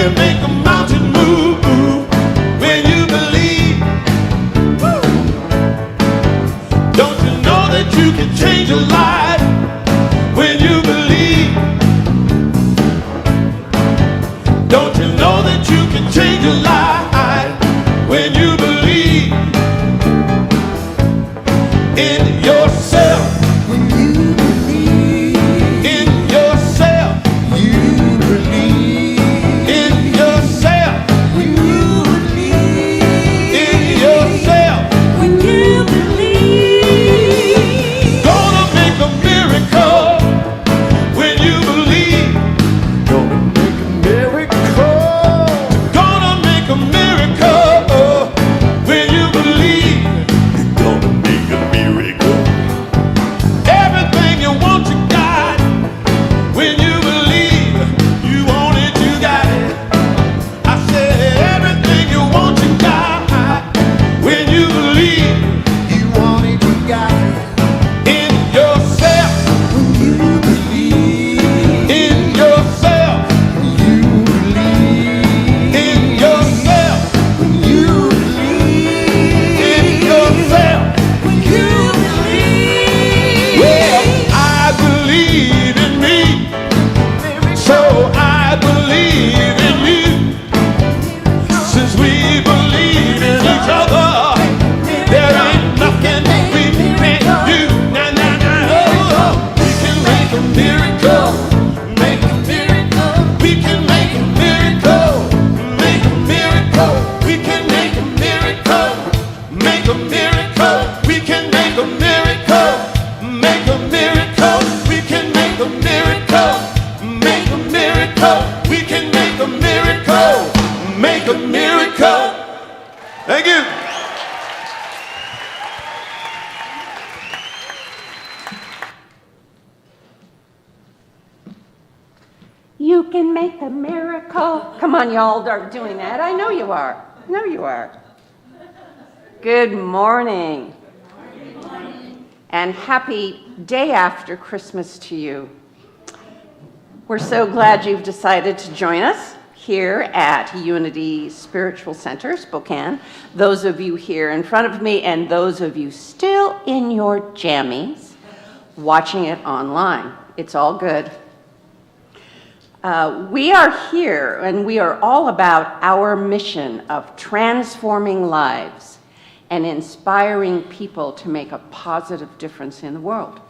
can make a mountain move when you believe. Woo. Don't you know that you can change a life when you believe? Don't you know that you can change a life when you believe in yourself? When you believe in yourself, you believe in yourself, when you believe in yourself. when you believe Gonna make a miracle when you believe. gonna make a miracle Gonna make a miracle when you believe. gonna make a miracle Everything you want, you got. When you believe, you want it, you got it. I said everything you want, you got. When you believe you want it you got it in yourself, when you believe in yourself, when you believe in yourself, when you believe in yourself. when you believe Well, I believe in me, so I believe in you. Since we believe in each other, there ain't nothing we can't do. Nah, nah, nah, oh, oh. We can make a miracle, make a miracle. We can make a miracle, make a miracle. We can make a miracle, make a miracle. We can make a miracle, make a miracle. We can make a miracle, make a miracle. We can make a miracle, make a miracle. Thank you. You can make a miracle. Come on, y'all are doing that. I know you are. I know you are. Good morning. And happy day after Christmas to you. We're so glad you've decided to join us here at Unity Spiritual Center, Spokane. Those of you here in front of me and those of you still in your jammies watching it online. It's all good. We are here and we are all about our mission of transforming lives and inspiring people to make a positive difference in the world.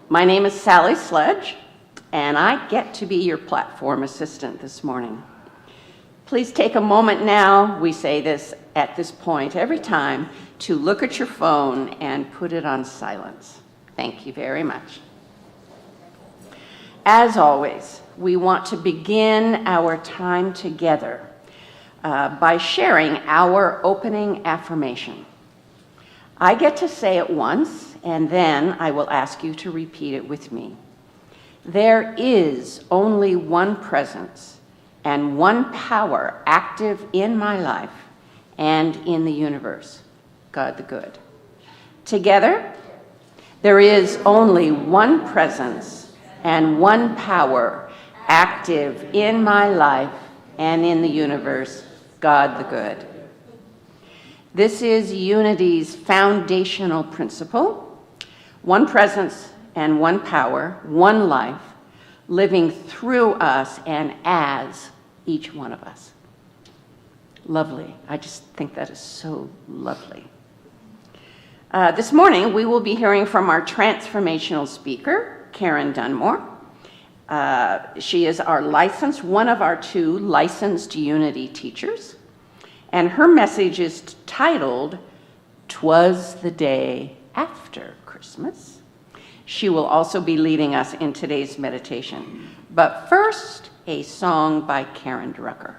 My name is Sally Sledge, and I get to be your platform assistant this morning. Please take a moment now, we say this at this point every time, to look at your phone and put it on silence. Thank you very much. As always, we want to begin our time together by sharing our opening affirmation. I get to say it once, and then I will ask you to repeat it with me. There is only one presence and one power active in my life and in the universe, God the Good. Together, there is only one presence and one power active in my life and in the universe, God the Good. This is Unity's foundational principle: one presence and one power, one life, living through us and as each one of us. Lovely. I just think that is so lovely. This morning, we will be hearing from our transformational speaker, Karen Dunmore. She is one of our two licensed Unity teachers, and her message is titled, "'Twas the Day After Christmas." She will also be leading us in today's meditation. But first, a song by Karen Drucker.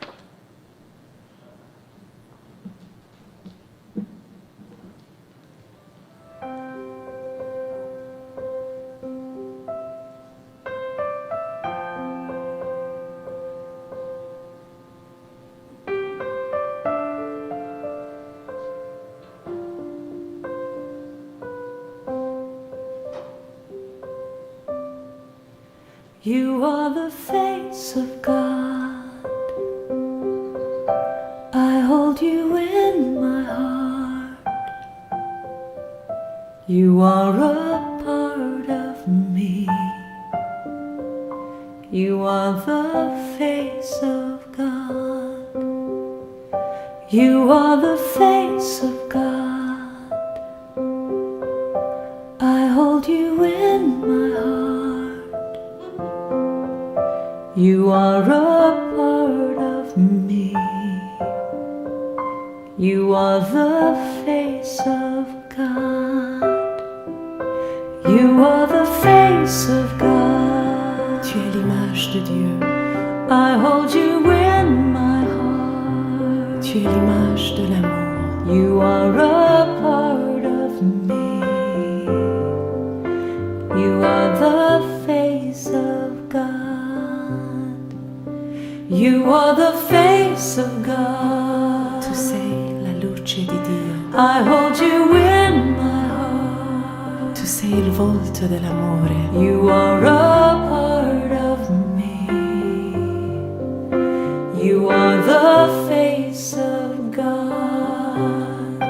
You are the face of God, You are a part of me. You are the face of God. You are the face of God. I hold you in my heart. You are a part of me. You are the face of God. You are the face of God. Tu es l'image de Dieu. I hold you in my heart. Tu es l'image de l'amour. You are a part of me. You are the face of God. You are the face of God. Tu sei la luce di Dio. I hold you in my heart. Tu sei il volto dell'amore. You are a part of me. You are the face of God.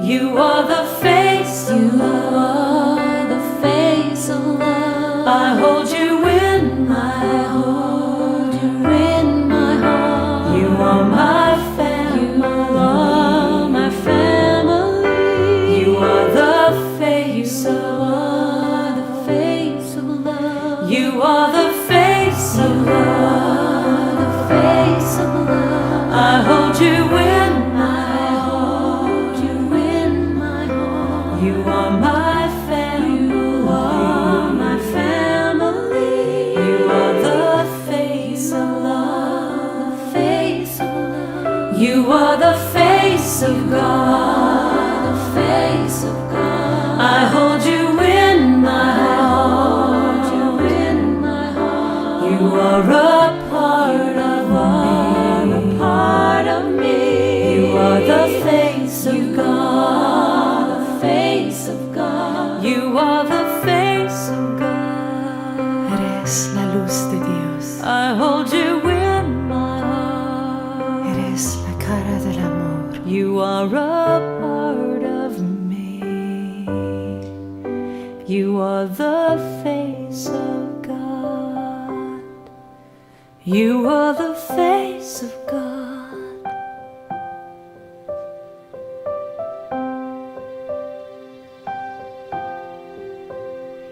You are the face of love. The face of love. I hold you in my heart. You in my heart. You are my family. You are my family. You are the face of love. The face of love. You are the face of love. The face of love. I hold you in my heart. You in my heart. You are my family. You are my family. You are the face of love. The face of love. You are the face of God. The face of God. I hold you in my heart. You in my heart. You are a part of me. A part of me. You are the face of God. The face of God. You are the face of God. Eres la luz de Dios. I hold you in my heart. Eres la cara del amor. You are a part of me. You are the face of God. You are the face of God.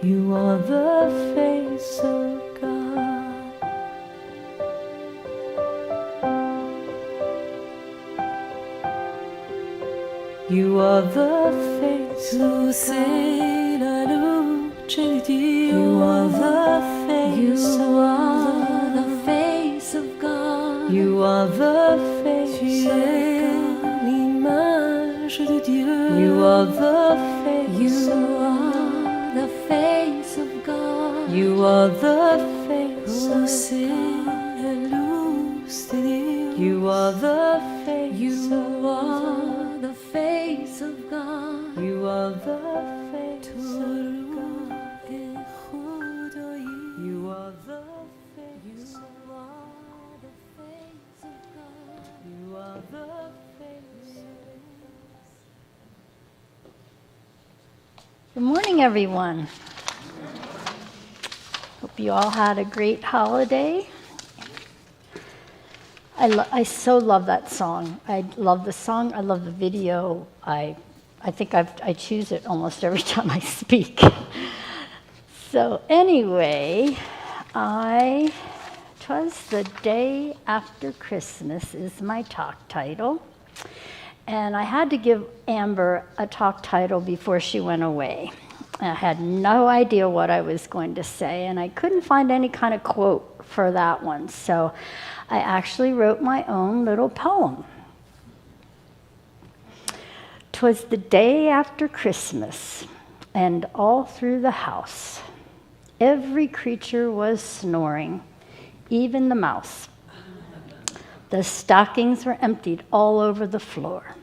You are the face of God. You are the face of God. La luce di Dio. You are the face of God. The face of God. You are the face of God. L'image de Dieu. You are the face of God. The face of God. You are the face of God. La luz de Dios. You are the face of God. The face of God. You are the face of God. You are the face of God. The face of God. You are the face of God. Good morning, everyone. Hope you all had a great holiday. I so love that song. I love the song. I love the video. I think I choose it almost every time I speak. So anyway, Twas the Day After Christmas is my talk title. And I had to give Amber a talk title before she went away. I had no idea what I was going to say, and I couldn't find any kind of quote for that one. So I actually wrote my own little poem. 'Twas the day after Christmas, and all through the house, every creature was snoring, even the mouse. The stockings were emptied all over the floor,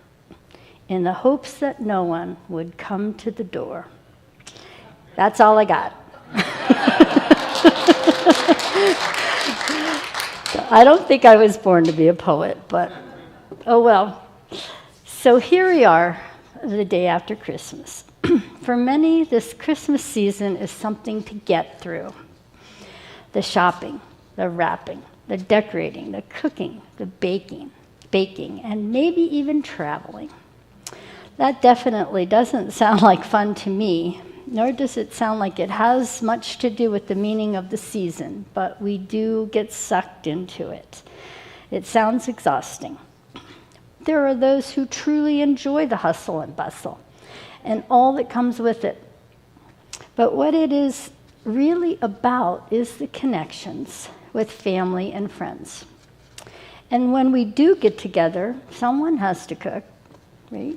in the hopes that no one would come to the door. That's all I got. I don't think I was born to be a poet, but oh well. So here we are, the day after Christmas. For many, this Christmas season is something to get through. The shopping, the wrapping, the decorating, the cooking, the baking, and maybe even traveling. That definitely doesn't sound like fun to me, nor does it sound like it has much to do with the meaning of the season, but we do get sucked into it. It sounds exhausting. There are those who truly enjoy the hustle and bustle and all that comes with it. But what it is really about is the connections with family and friends. And when we do get together, someone has to cook, right?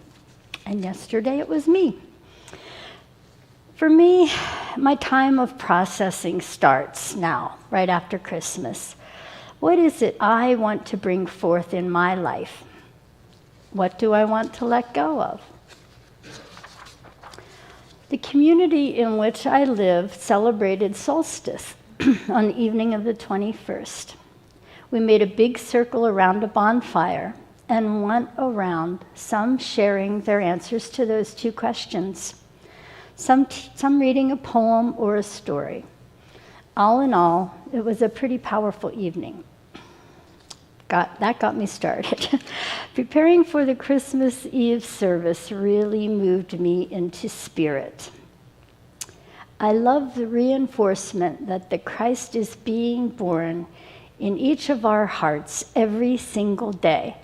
And yesterday it was me. For me, my time of processing starts now, right after Christmas. What is it I want to bring forth in my life? What do I want to let go of? The community in which I live celebrated solstice on the evening of the 21st. We made a big circle around a bonfire and went around, some sharing their answers to those two questions, some reading a poem or a story. All in all, it was a pretty powerful evening. That got me started. Preparing for the Christmas Eve service really moved me into spirit. I love the reinforcement that the Christ is being born in each of our hearts every single day,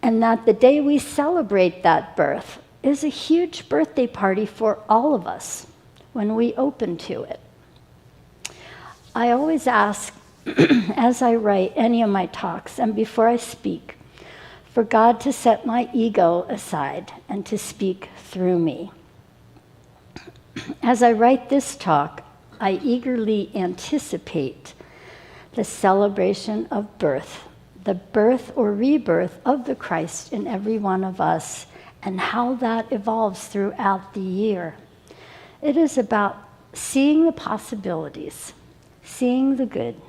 and that the day we celebrate that birth is a huge birthday party for all of us when we open to it. I always ask, as I write any of my talks and before I speak, for God to set my ego aside and to speak through me. As I write this talk, I eagerly anticipate the celebration of birth, the birth or rebirth of the Christ in every one of us, and how that evolves throughout the year. It is about seeing the possibilities, seeing the good,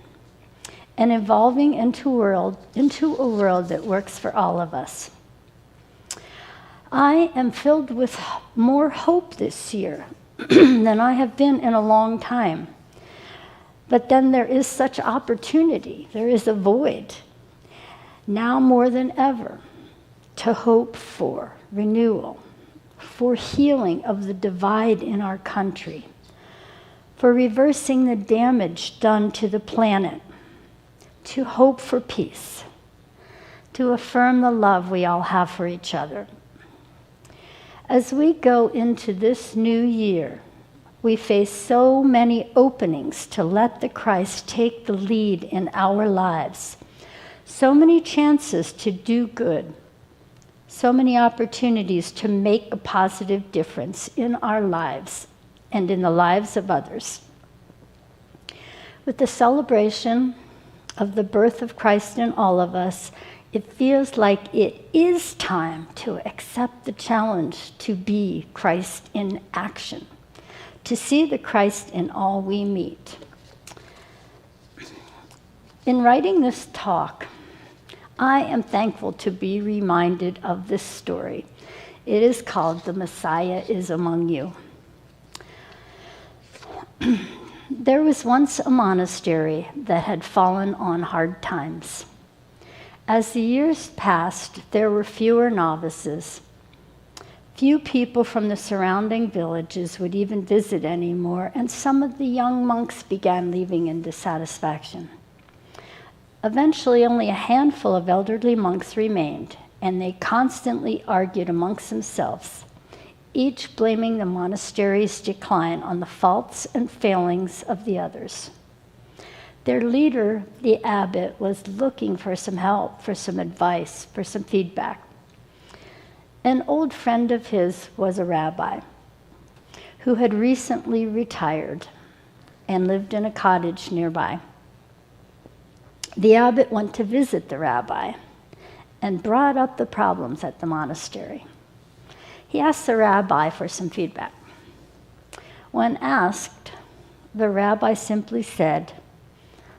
and evolving into a world that works for all of us. I am filled with more hope this year than I have been in a long time. But then there is such opportunity. There is a void, now more than ever, to hope for renewal, for healing of the divide in our country, for reversing the damage done to the planet, to hope for peace, to affirm the love we all have for each other. As we go into this new year, we face so many openings to let the Christ take the lead in our lives, so many chances to do good, so many opportunities to make a positive difference in our lives and in the lives of others. With the celebration of the birth of Christ in all of us, it feels like it is time to accept the challenge to be Christ in action, to see the Christ in all we meet. In writing this talk, I am thankful to be reminded of this story. It is called "The Messiah is Among You." There was once a monastery that had fallen on hard times. As the years passed, there were fewer novices. Few people from the surrounding villages would even visit anymore, and some of the young monks began leaving in dissatisfaction. Eventually, only a handful of elderly monks remained, and they constantly argued amongst themselves, each blaming the monastery's decline on the faults and failings of the others. Their leader, the abbot, was looking for some help, for some advice, for some feedback. An old friend of his was a rabbi who had recently retired and lived in a cottage nearby. The abbot went to visit the rabbi and brought up the problems at the monastery. He asked the rabbi for some feedback. When asked, the rabbi simply said,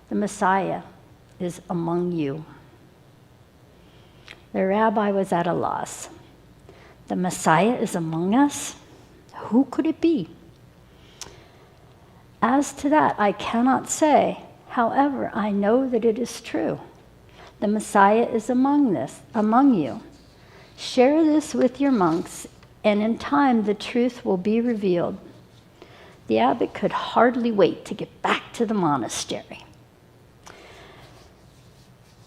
"The Messiah is among you." The rabbi was at a loss. The Messiah is among us? Who could it be? As to that, I cannot say. However, I know that it is true. The Messiah is among you. Share this with your monks, and in time the truth will be revealed. The abbot could hardly wait to get back to the monastery.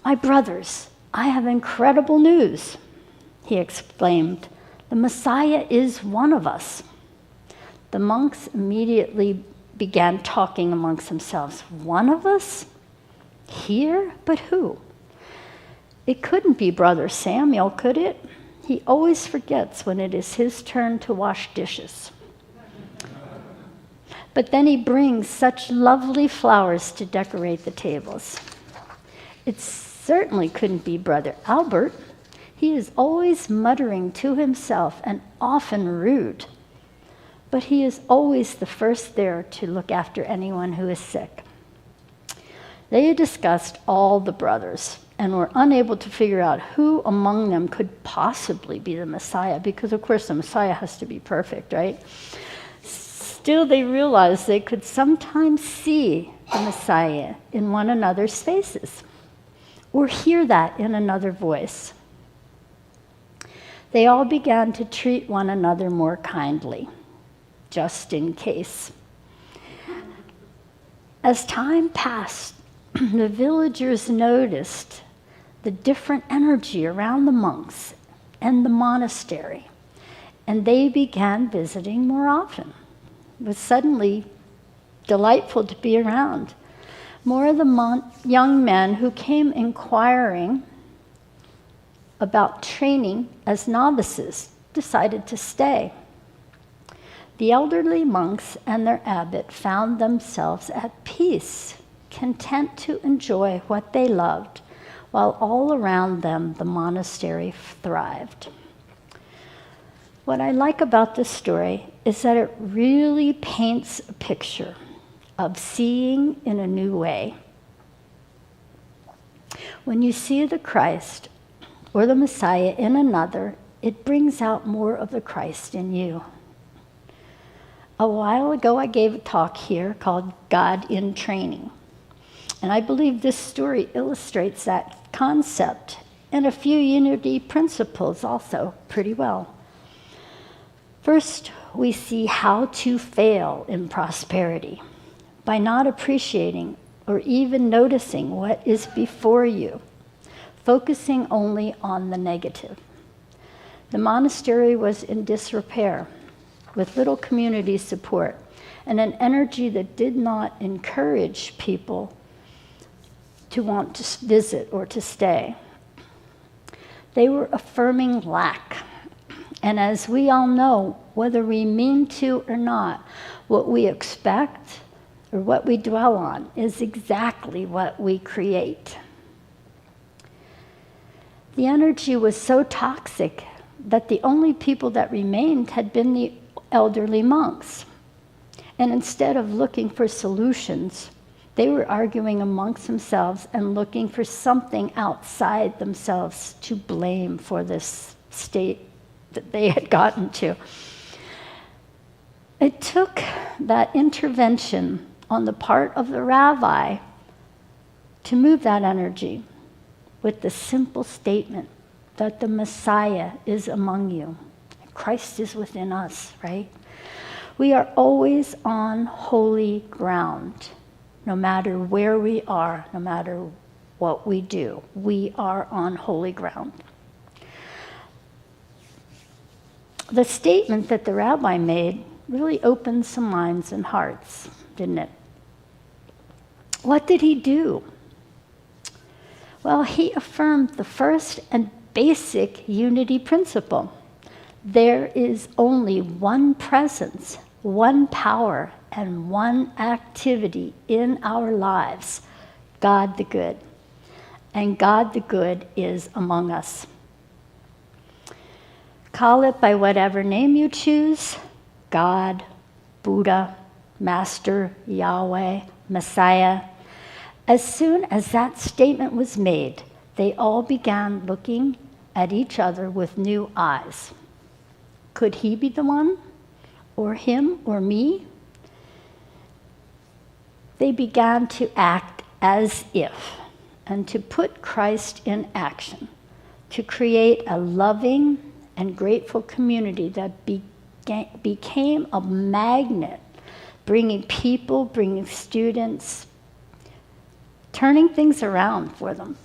My brothers, I have incredible news, he exclaimed. The Messiah is one of us. The monks immediately began talking amongst themselves. One of us? Here? But who? It couldn't be Brother Samuel, could it? He always forgets when it is his turn to wash dishes. But then he brings such lovely flowers to decorate the tables. It certainly couldn't be Brother Albert. He is always muttering to himself and often rude. But he is always the first there to look after anyone who is sick. They had discussed all the brothers and were unable to figure out who among them could possibly be the Messiah, because of course the Messiah has to be perfect, right? Still, they realized they could sometimes see the Messiah in one another's faces, or hear that in another voice. They all began to treat one another more kindly, just in case. As time passed, the villagers noticed the different energy around the monks and the monastery, and they began visiting more often. It was suddenly delightful to be around. More of the young men who came inquiring about training as novices decided to stay. The elderly monks and their abbot found themselves at peace, content to enjoy what they loved, while all around them the monastery thrived. What I like about this story is that it really paints a picture of seeing in a new way. When you see the Christ or the Messiah in another, it brings out more of the Christ in you. A while ago, I gave a talk here called God in Training. And I believe this story illustrates that concept and a few unity principles also pretty well. First, we see how to fail in prosperity by not appreciating or even noticing what is before you, focusing only on the negative. The monastery was in disrepair, with little community support and an energy that did not encourage people to want to visit or to stay. They were affirming lack. And as we all know, whether we mean to or not, what we expect or what we dwell on is exactly what we create. The energy was so toxic that the only people that remained had been the elderly monks. And instead of looking for solutions, they were arguing amongst themselves and looking for something outside themselves to blame for this state that they had gotten to. It took that intervention on the part of the rabbi to move that energy with the simple statement that the Messiah is among you. Christ is within us, right? We are always on holy ground, no matter where we are, no matter what we do. We are on holy ground. The statement that the rabbi made really opened some minds and hearts, didn't it? What did he do? Well, he affirmed the first and basic unity principle. There is only one presence, one power, and one activity in our lives, God the Good. And God the Good is among us. Call it by whatever name you choose, God, Buddha, Master, Yahweh, Messiah. As soon as that statement was made, they all began looking at each other with new eyes. Could he be the one? or him or me. They began to act as if, and to put Christ in action, to create a loving and grateful community that became a magnet, bringing people, bringing students, turning things around for them.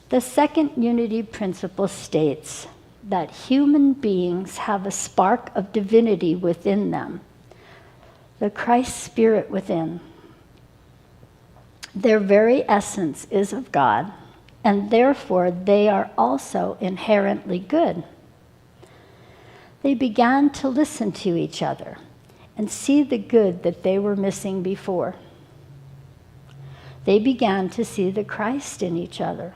The second unity principle states that human beings have a spark of divinity within them, the Christ Spirit within. Their very essence is of God, and therefore they are also inherently good. They began to listen to each other and see the good that they were missing before. They began to see the Christ in each other.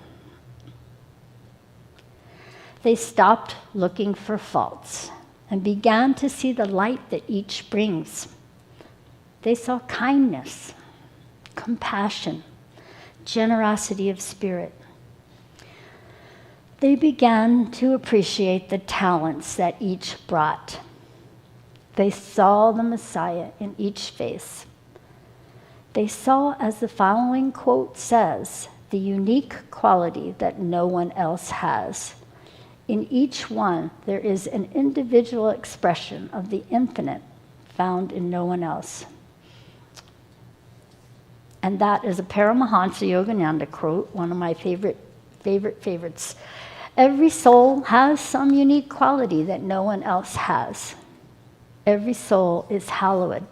They stopped looking for faults and began to see the light that each brings. They saw kindness, compassion, generosity of spirit. They began to appreciate the talents that each brought. They saw the Messiah in each face. They saw, as the following quote says, the unique quality that no one else has. In each one, there is an individual expression of the infinite found in no one else. And that is a Paramahansa Yogananda quote, one of my favorites. Every soul has some unique quality that no one else has. Every soul is hallowed,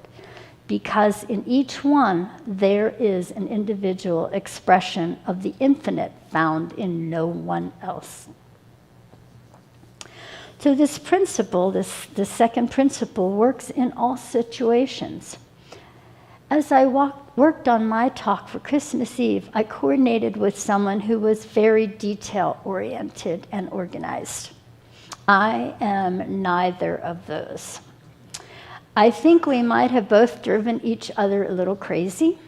because in each one there is an individual expression of the infinite found in no one else. So this principle, the second principle, works in all situations. As I worked on my talk for Christmas Eve, I coordinated with someone who was very detail-oriented and organized. I am neither of those. I think we might have both driven each other a little crazy.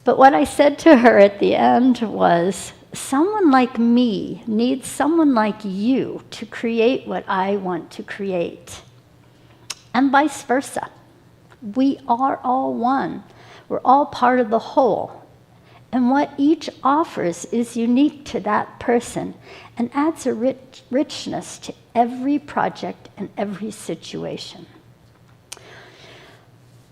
But what I said to her at the end was, someone like me needs someone like you to create what I want to create, and vice versa. We are all one. We're all part of the whole. And what each offers is unique to that person and adds a richness to every project and every situation.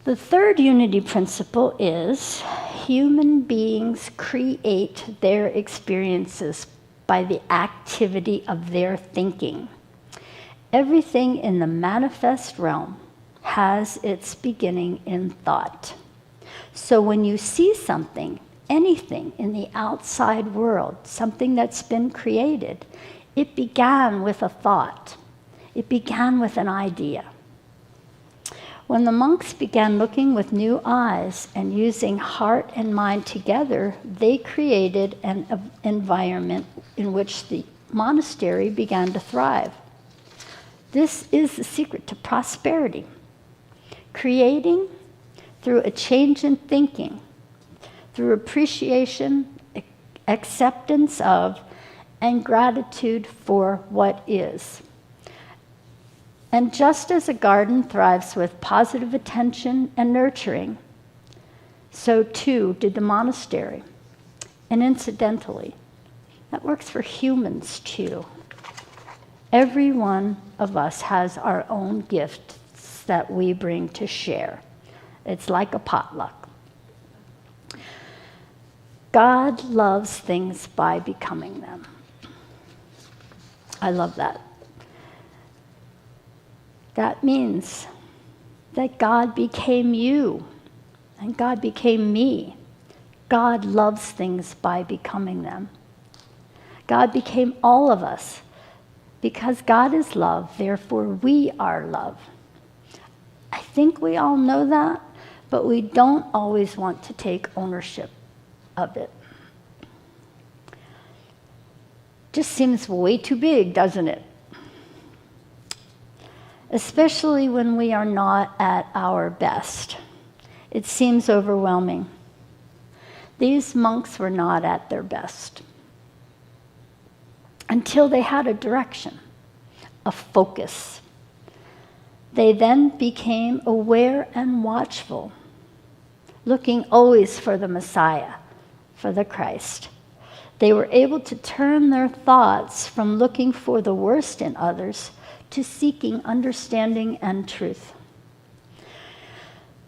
The third unity principle is human beings create their experiences by the activity of their thinking. Everything in the manifest realm has its beginning in thought. So when you see something, anything in the outside world, something that's been created, it began with a thought. It began with an idea. When the monks began looking with new eyes and using heart and mind together, they created an environment in which the monastery began to thrive. This is the secret to prosperity. Creating through a change in thinking, through appreciation, acceptance of, and gratitude for what is. And just as a garden thrives with positive attention and nurturing, so too did the monastery. And incidentally, that works for humans too. Every one of us has our own gifts that we bring to share. It's like a potluck. God loves things by becoming them. I love that. That means that God became you, and God became me. God loves things by becoming them. God became all of us, because God is love, therefore we are love. I think we all know that, but we don't always want to take ownership of it. Just seems way too big, doesn't it? Especially when we are not at our best. It seems overwhelming. These monks were not at their best until they had a direction, a focus. They then became aware and watchful, looking always for the Messiah, for the Christ. They were able to turn their thoughts from looking for the worst in others to seeking understanding and truth.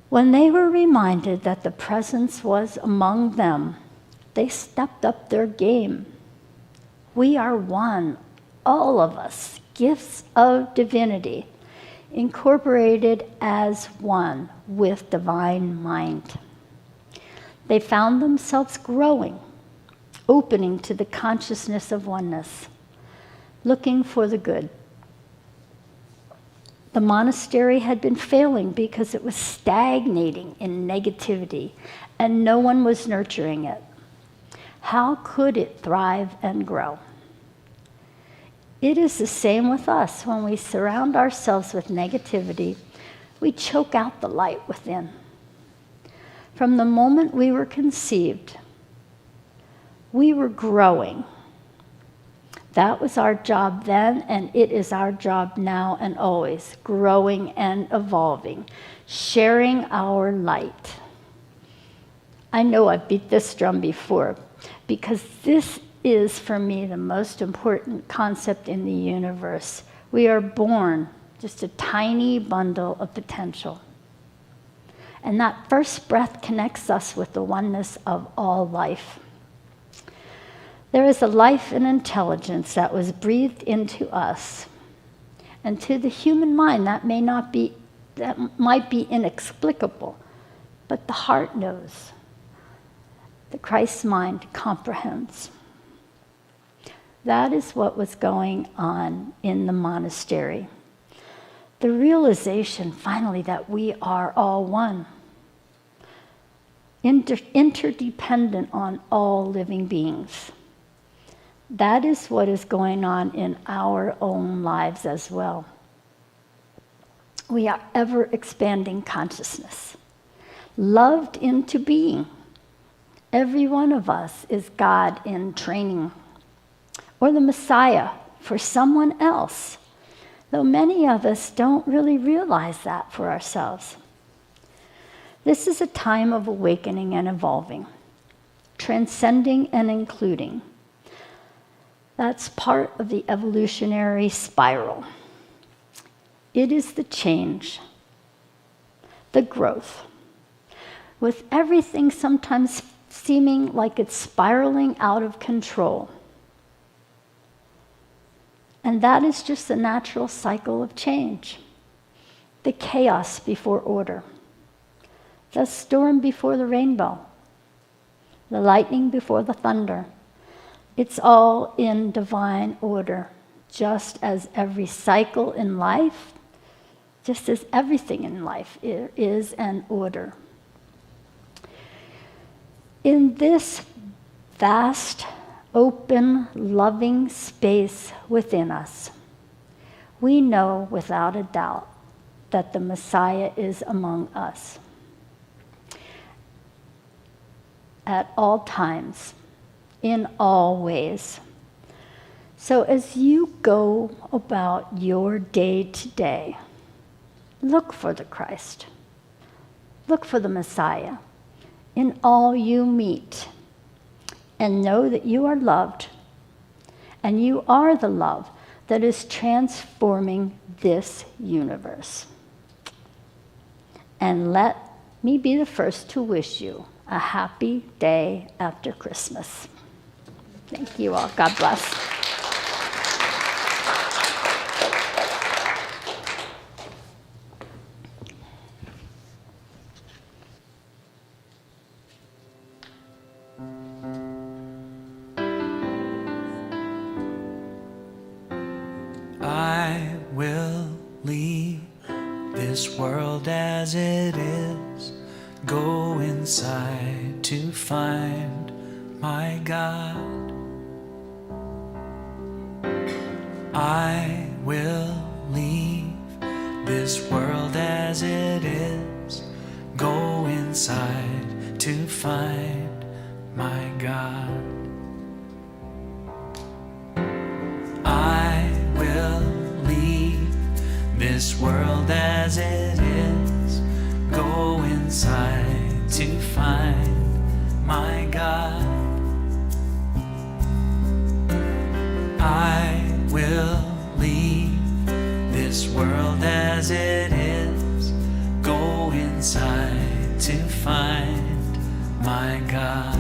When they were reminded that the presence was among them, they stepped up their game. We are one, all of us, gifts of divinity, incorporated as one with divine mind. They found themselves growing, opening to the consciousness of oneness, looking for the good. The monastery had been failing because it was stagnating in negativity, and no one was nurturing it. How could it thrive and grow? It is the same with us. When we surround ourselves with negativity, we choke out the light within. From the moment we were conceived, we were growing. That was our job then, and it is our job now and always, growing and evolving, sharing our light. I know I've beat this drum before, because this is, for me, the most important concept in the universe. We are born just a tiny bundle of potential. And that first breath connects us with the oneness of all life. There is a life and intelligence that was breathed into us. And to the human mind, that might be inexplicable, but the heart knows. The Christ mind comprehends. That is what was going on in the monastery. The realization, finally, that we are all one, interdependent on all living beings. That is what is going on in our own lives as well. We are ever expanding consciousness, loved into being. Every one of us is God in training, or the Messiah for someone else, though many of us don't really realize that for ourselves. This is a time of awakening and evolving, transcending and including. That's part of the evolutionary spiral. It is the change, the growth, with everything sometimes seeming like it's spiraling out of control. And that is just the natural cycle of change. The chaos before order. The storm before the rainbow. The lightning before the thunder. It's all in divine order, just as every cycle in life, just as everything in life is an order. In this vast, open, loving space within us, we know without a doubt that the Messiah is among us. At all times, in all ways. So as you go about your day to day, look for the Christ. Look for the Messiah in all you meet, and know that you are loved, and you are the love that is transforming this universe. And let me be the first to wish you a happy day after Christmas. Thank you all. God bless. I will leave this world as it is, go inside to find my God. I will leave this world as it is, go inside to find my God. I will leave this this world as it is. Go inside to find my God. I will leave this world as it is. Go inside to find my God.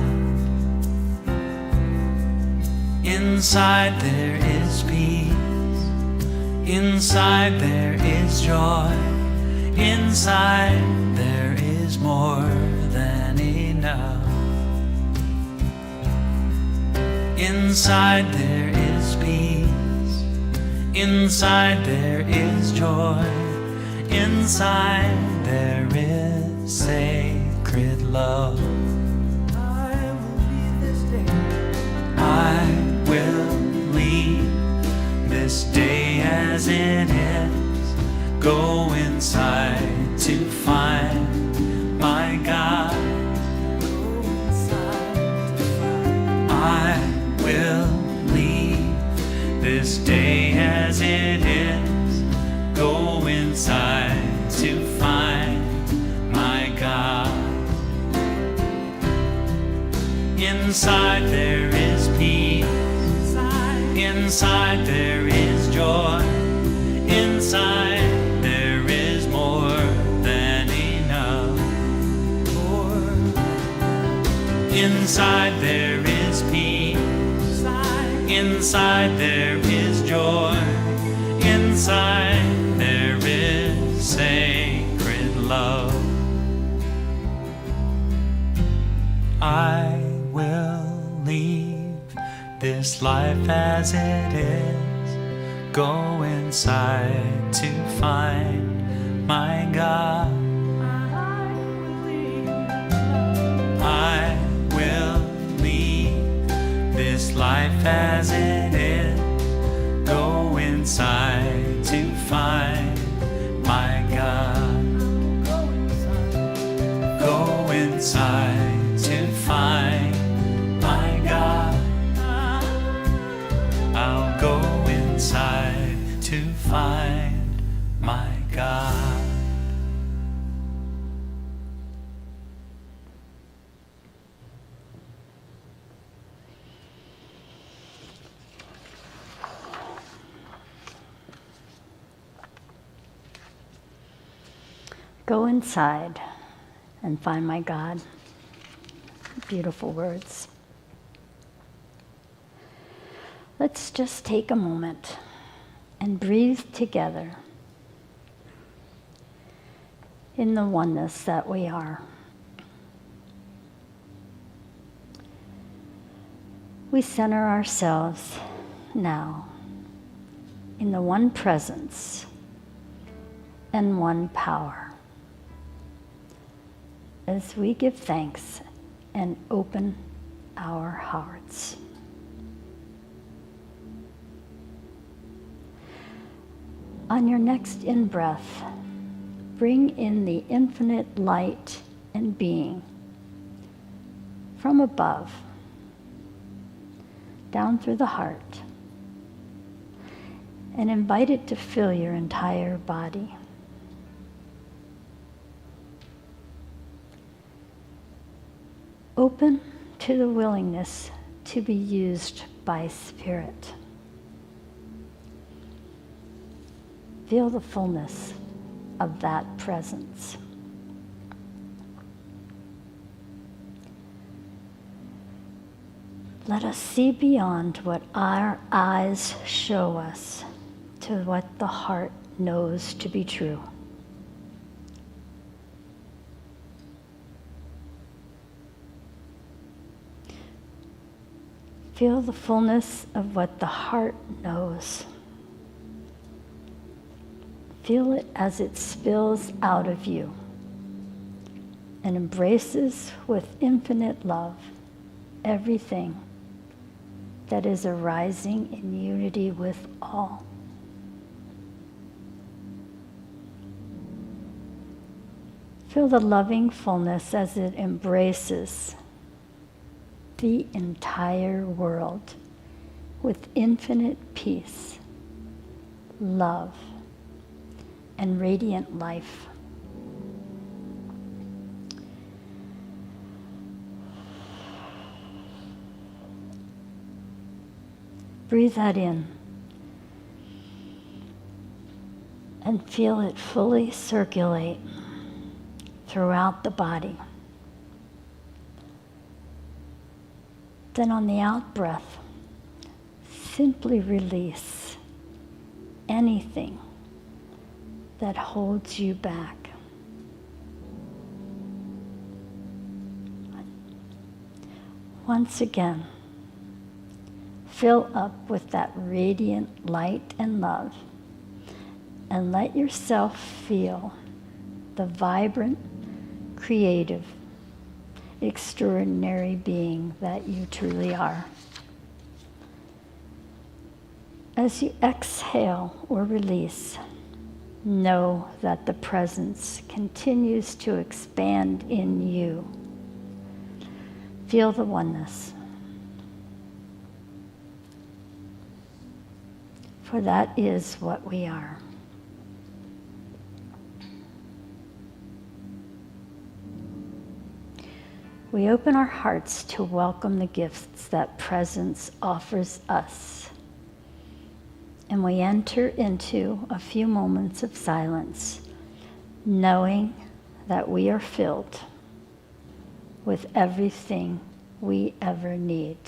Inside there is peace. Inside there is joy. Inside there is more than enough. Inside there is peace. Inside there is joy. Inside there is sacred love. I will leave this day as it is. Go inside to find my God. I will leave this day as it is. Go inside to find my God. Inside there is peace. Inside there is joy. Inside there is more than enough. Inside there is peace. Inside there is joy. Inside there is sacred love. I will leave this life as it is. Go inside to find my God. I will leave this life as it is. Go inside to find my God. Go inside to find my God. I'll go inside to find my God. Go inside and find my God. Beautiful words. Let's just take a moment and breathe together in the oneness that we are. We center ourselves now in the one presence and one power as we give thanks and open our hearts. On your next in-breath, bring in the infinite light and being from above, down through the heart, and invite it to fill your entire body. Open to the willingness to be used by Spirit. Feel the fullness of that presence. Let us see beyond what our eyes show us to what the heart knows to be true. Feel the fullness of what the heart knows. Feel it as it spills out of you and embraces with infinite love everything that is arising in unity with all. Feel the loving fullness as it embraces the entire world with infinite peace, love, and radiant life. Breathe that in and feel it fully circulate throughout the body. Then on the out breath, simply release anything that holds you back. Once again, fill up with that radiant light and love, and let yourself feel the vibrant, creative, extraordinary being that you truly are. As you exhale or release, know that the presence continues to expand in you. Feel the oneness. For that is what we are. We open our hearts to welcome the gifts that presence offers us. And we enter into a few moments of silence, knowing that we are filled with everything we ever need.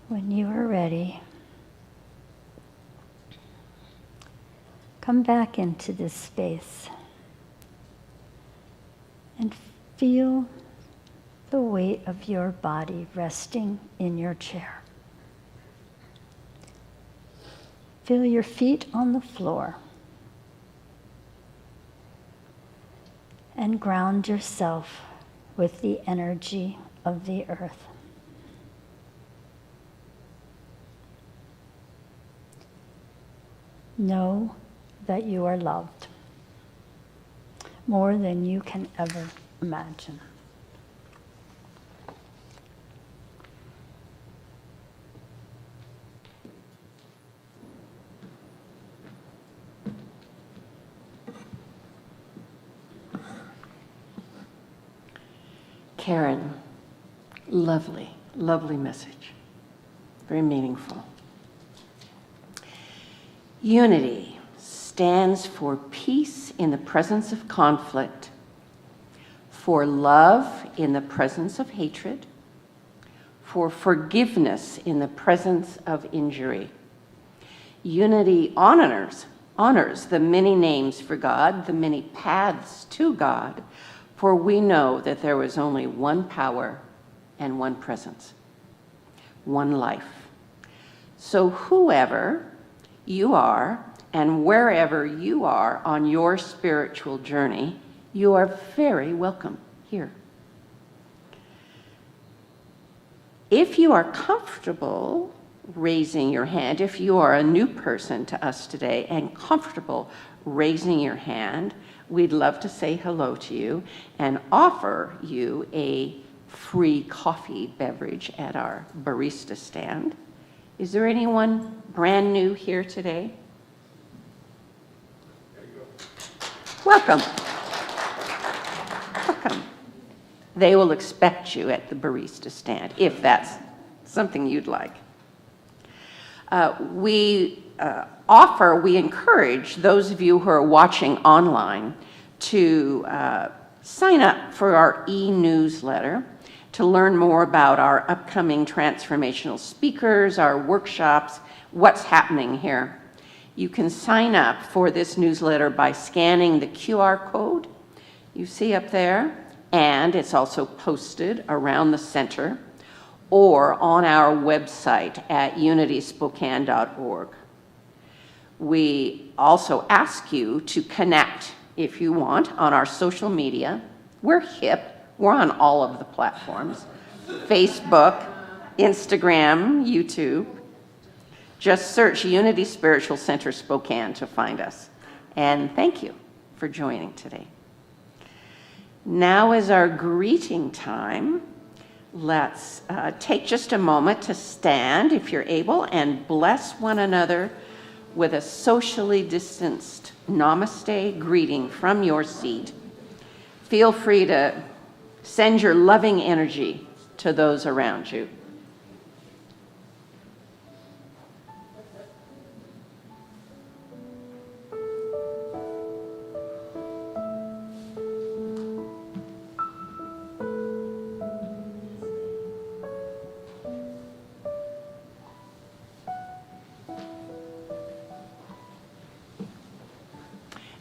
When you are ready, come back into this space and feel the weight of your body resting in your chair. Feel your feet on the floor and ground yourself with the energy of the earth. Know that you are loved more than you can ever imagine. Karen, lovely, lovely message. Very meaningful. Unity stands for peace in the presence of conflict, for love in the presence of hatred, for forgiveness in the presence of injury. Unity honors the many names for God, the many paths to God, for we know that there was only one power and one presence, one life. So whoever you are, and wherever you are on your spiritual journey, you are very welcome here. If you are comfortable raising your hand, if you are a new person to us today and comfortable raising your hand, we'd love to say hello to you and offer you a free coffee beverage at our barista stand. Is there anyone brand new here today? Welcome. Welcome. They will expect you at the barista stand if that's something you'd like. We encourage those of you who are watching online to sign up for our e-newsletter to learn more about our upcoming transformational speakers, our workshops, what's happening here. You can sign up for this newsletter by scanning the QR code you see up there, and it's also posted around the center. or on our website at unityspokane.org. We also ask you to connect, if you want, on our social media. We're hip. We're on all of the platforms: Facebook, Instagram, YouTube. Just search Unity Spiritual Center Spokane to find us. And thank you for joining today. Now is our greeting time. Let's take just a moment to stand, if you're able, and bless one another with a socially distanced namaste greeting from your seat. Feel free to send your loving energy to those around you.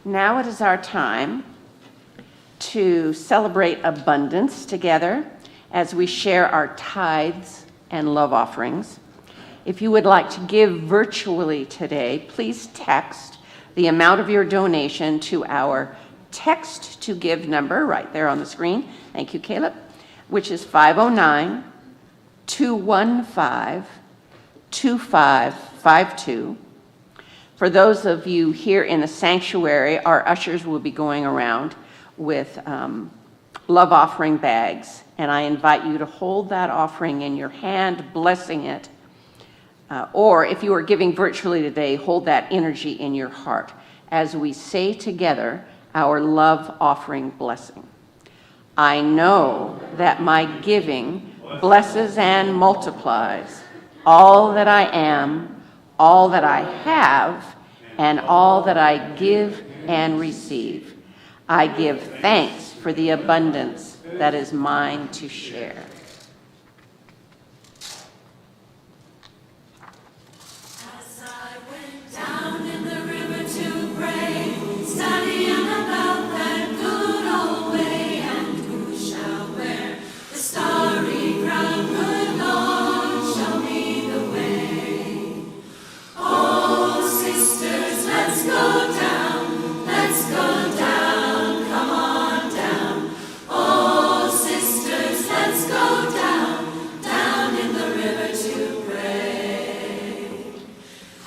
Now it is our time to celebrate abundance together as we share our tithes and love offerings. If you would like to give virtually today, please text the amount of your donation to our text to give number right there on the screen. Thank you, Caleb, which is 509-215-2552. For those of you here in the sanctuary, our ushers will be going around with love offering bags, and I invite you to hold that offering in your hand, blessing it. Or if you are giving virtually today, hold that energy in your heart as we say together our love offering blessing. I know that my giving blesses and multiplies all that I am, all that I have, and all that I give and receive. I give thanks for the abundance that is mine to share. As I went down in the river to pray, studying about that good old way, and who shall wear the starry crown? Good Lord, show me the way. Oh, sisters, let's go down, let's go down, come on down. Oh, sisters, let's go down, down in the river to pray.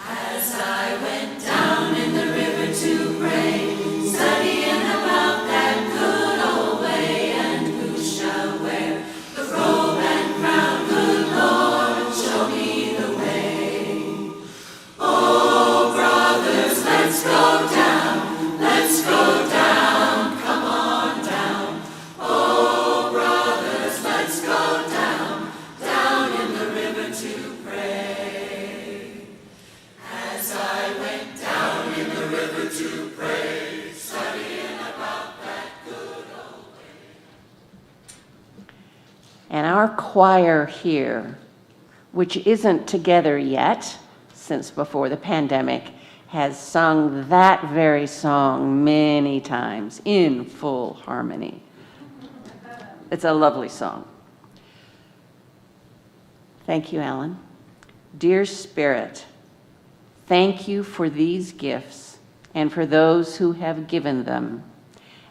As I went down in the river to pray, studying about that good old way, and who shall wear the robe and crown? Good Lord, show me the way. Oh, brothers, let's go down, come on down. Oh, brothers, let's go down, down in the river to pray. As I went down in the river to pray, studying about that good old way. And our choir here, which isn't together yet since before the pandemic, has sung that very song many times in full harmony. It's a lovely song. Thank you, Alan. Dear Spirit, thank you for these gifts and for those who have given them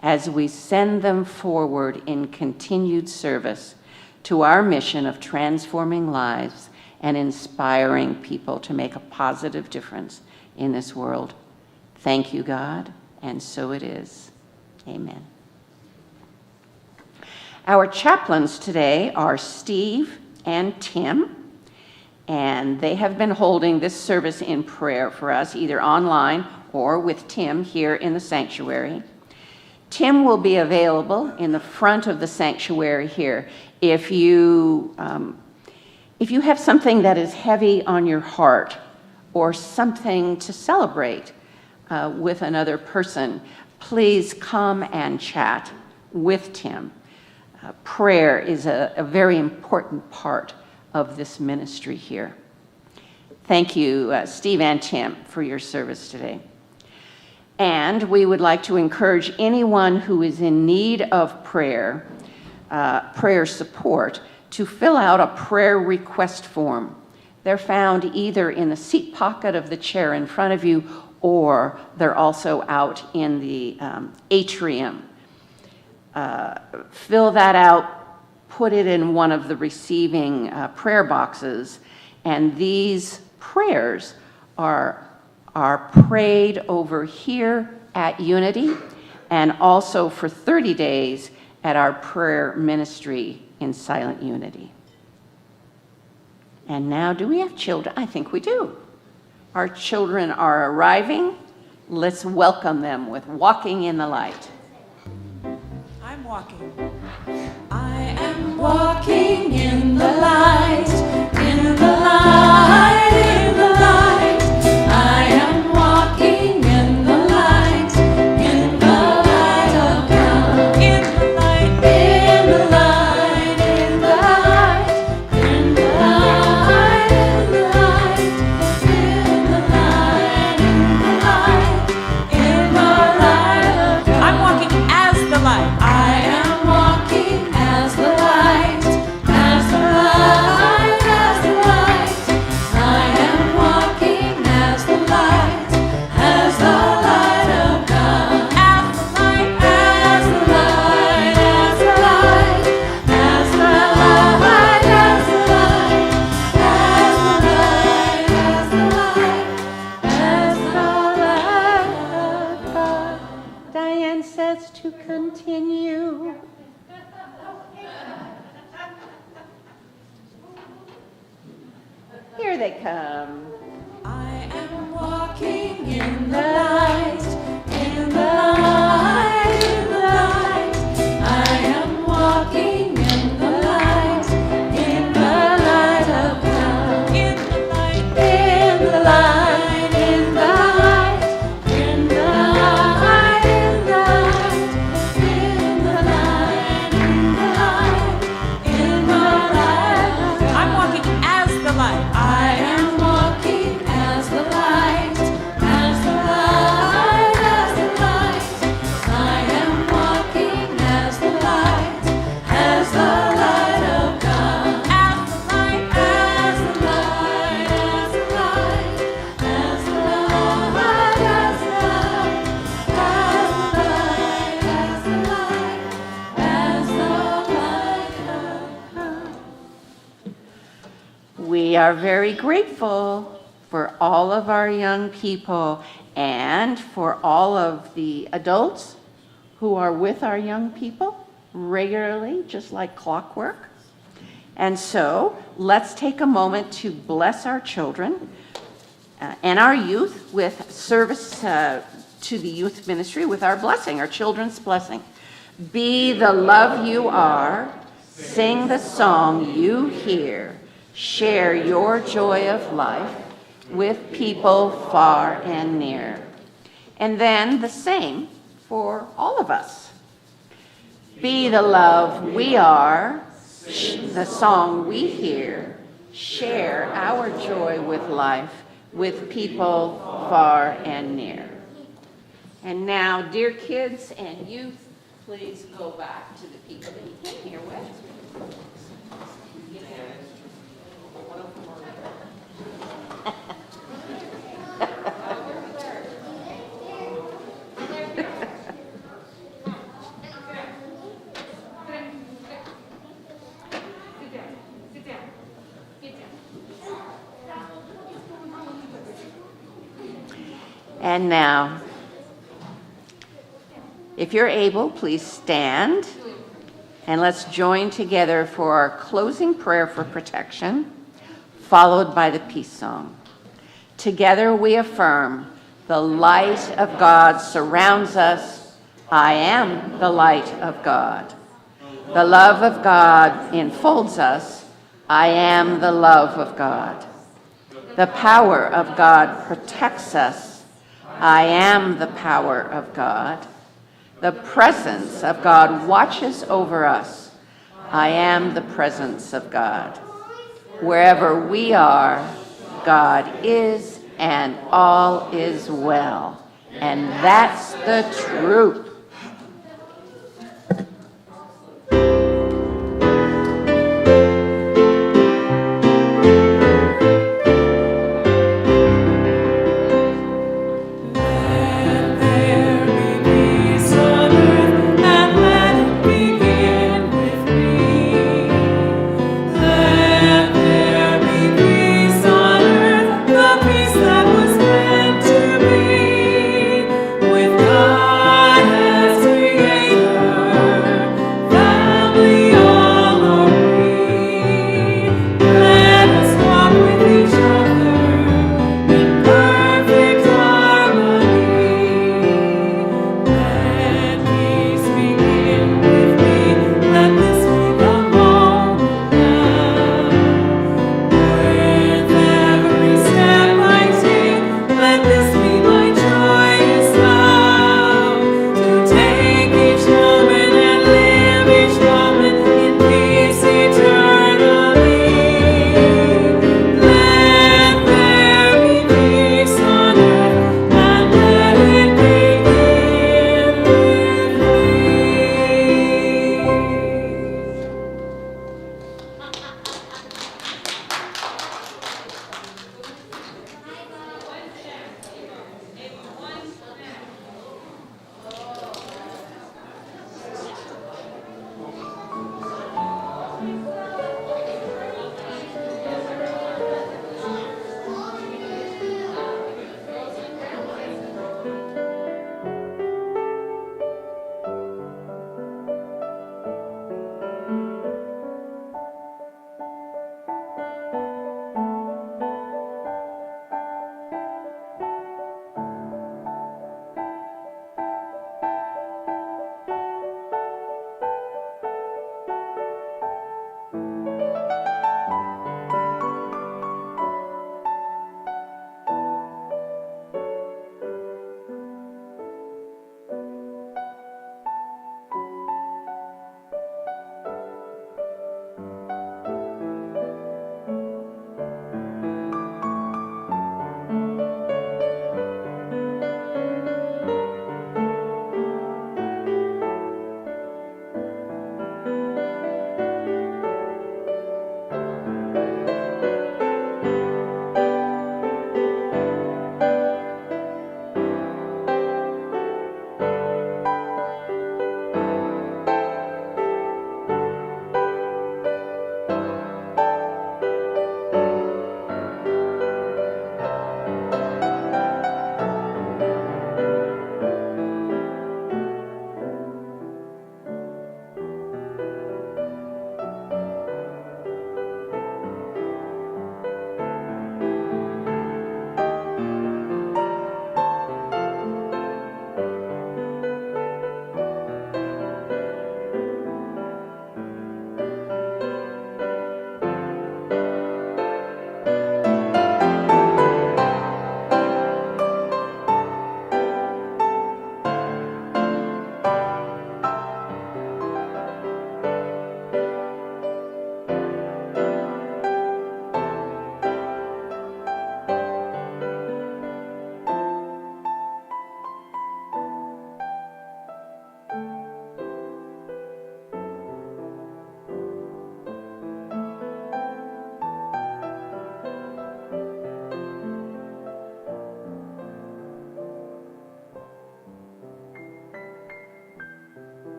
as we send them forward in continued service to our mission of transforming lives and inspiring people to make a positive difference in this world. Thank you, God, and so it is. Amen. Our chaplains today are Steve and Tim, and they have been holding this service in prayer for us, either online or with Tim here in the sanctuary. Tim will be available in the front of the sanctuary here. If you have something that is heavy on your heart or something to celebrate with another person, please come and chat with Tim. Prayer is a very important part of this ministry here. Thank you, Steve and Tim, for your service today. And we would like to encourage anyone who is in need of prayer support, to fill out a prayer request form. They're found either in the seat pocket of the chair in front of you, or they're also out in the atrium. Fill that out, put it in one of the receiving prayer boxes, and these prayers are prayed over here at Unity, and also for 30 days at our prayer ministry in Silent Unity. And now, do we have children? I think we do. Our children are arriving. Let's welcome them with Walking in the Light. I'm walking. I am walking in the light, in the light, in the light. I am walking in the light, in the light of God. In the light, in the light, in the light, in the light, in the light, in the light, in the light, in the light of God. I'm walking as the light. I am walking as the light, as the light, as the light. I am walking as the light, as the light of God. As the light, as the light, as the light, as the light, as the light, as the light, as the light, as the light of God. Diane says to continue. Here they come. I am walking in the light, in the light, in the light. I am walking in the light, in the light of God. In the light, in the light, in the light, in the light, in the light, in the light, in the light, in the light. I'm walking as the light. I am walking as the light, as the light, as the light. I am walking as the light, as the light of God. As the light, as the light, as the light, as the light, as the light, as the light, as the light, as the light of God. We are very grateful for all of our young people and for all of the adults who are with our young people regularly, just like clockwork. And so let's take a moment to bless our children and our youth with service to the youth ministry with our blessing, our children's blessing. Be the love you are, sing the song you hear, share your joy of life with people far and near. And then the same for all of us. Be the love we are, the song we hear, share our joy with life with people far and near. And now, dear kids and youth, please go back to the people that you came here with. And now, if you're able, please stand and let's join together for our closing prayer for protection, followed by the peace song. Together we affirm, the light of God surrounds us. I am the light of God. The love of God enfolds us. I am the love of God. The power of God protects us. I am the power of God. The presence of God watches over us. I am the presence of God. Wherever we are, God is, and all is well. And that's the truth.